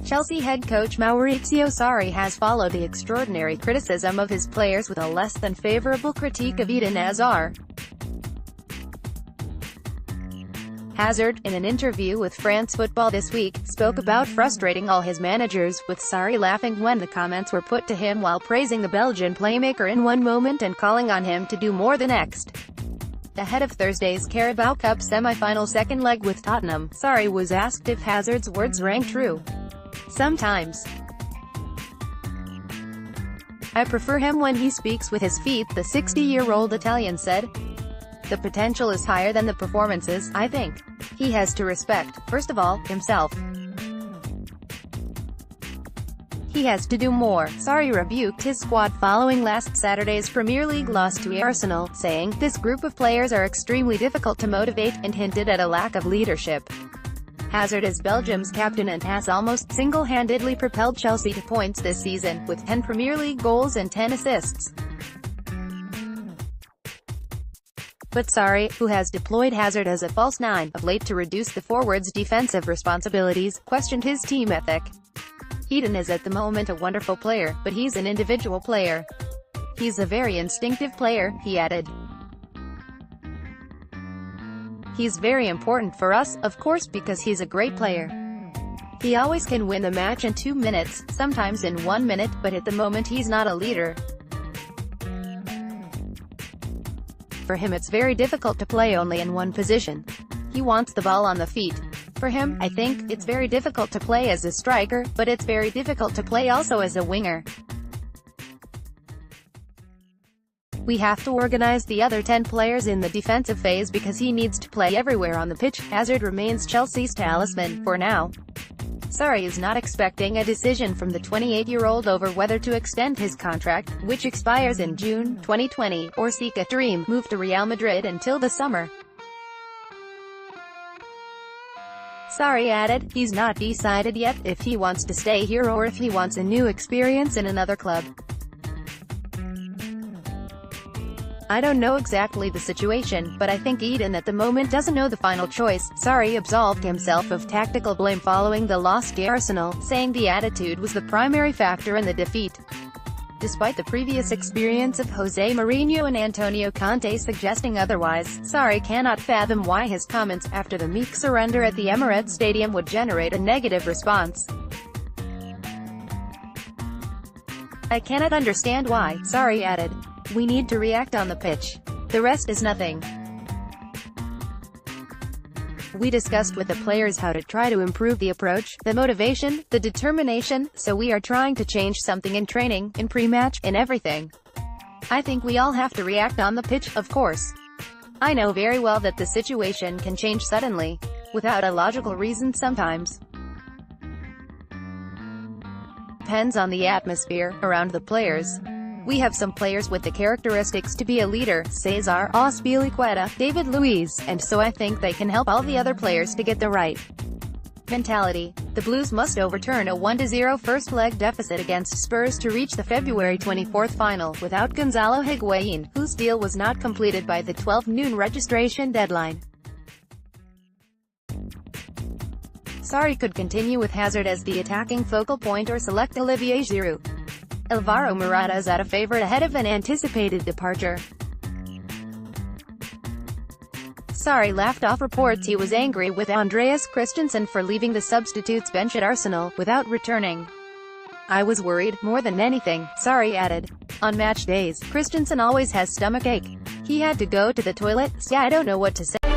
Chelsea head coach Maurizio Sarri has followed the extraordinary criticism of his players with a less than favourable critique of Eden Hazard. Hazard, in an interview with France Football this week, spoke about frustrating all his managers, with Sarri laughing when the comments were put to him while praising the Belgian playmaker in one moment and calling on him to do more the next. Ahead of Thursday's Carabao Cup semi-final second leg with Tottenham, Sarri was asked if Hazard's words rang true. "Sometimes I prefer him when he speaks with his feet," the 60-year-old Italian said. "The potential is higher than the performances, I think. He has to respect, first of all, himself. He has to do more." Sarri rebuked his squad following last Saturday's Premier League loss to Arsenal, saying, "This group of players are extremely difficult to motivate," and hinted at a lack of leadership. Hazard is Belgium's captain and has almost single-handedly propelled Chelsea to points this season, with 10 Premier League goals and 10 assists. But Sarri, who has deployed Hazard as a false nine of late to reduce the forward's defensive responsibilities, questioned his team ethic. "Eden is at the moment a wonderful player, but he's an individual player. He's a very instinctive player," he added. "He's very important for us, of course, because he's a great player. He always can win the match in 2 minutes, sometimes in 1 minute, but at the moment he's not a leader. For him it's very difficult to play only in one position. He wants the ball on the feet. For him, I think, it's very difficult to play as a striker, but it's very difficult to play also as a winger. We have to organize the other 10 players in the defensive phase because he needs to play everywhere on the pitch." Hazard remains Chelsea's talisman, for now. Sarri is not expecting a decision from the 28-year-old over whether to extend his contract, which expires in June 2020, or seek a dream move to Real Madrid until the summer. Sarri added, "He's not decided yet if he wants to stay here or if he wants a new experience in another club. I don't know exactly the situation, but I think Eden at the moment doesn't know the final choice." Sarri absolved himself of tactical blame following the loss to Arsenal, saying the attitude was the primary factor in the defeat. Despite the previous experience of Jose Mourinho and Antonio Conte suggesting otherwise, Sarri cannot fathom why his comments after the meek surrender at the Emirates Stadium would generate a negative response. "I cannot understand why," Sarri added. "We need to react on the pitch. The rest is nothing. We discussed with the players how to try to improve the approach, the motivation, the determination, so we are trying to change something in training, in pre-match, in everything. I think we all have to react on the pitch, of course. I know very well that the situation can change suddenly, without a logical reason sometimes. Depends on the atmosphere around the players. We have some players with the characteristics to be a leader, Cesar, Azpilicueta, David Luiz, and so I think they can help all the other players to get the right mentality. The Blues must overturn a 1-0 first-leg deficit against Spurs to reach the February 24 final, without Gonzalo Higuain, whose deal was not completed by the 12 noon registration deadline. Sarri could continue with Hazard as the attacking focal point or select Olivier Giroud. Alvaro Morata is at a favourite ahead of an anticipated departure. Sarri laughed off reports he was angry with Andreas Christensen for leaving the substitutes bench at Arsenal, without returning. "I was worried, more than anything," Sarri added. "On match days, Christensen always has stomachache. He had to go to the toilet, so I don't know what to say."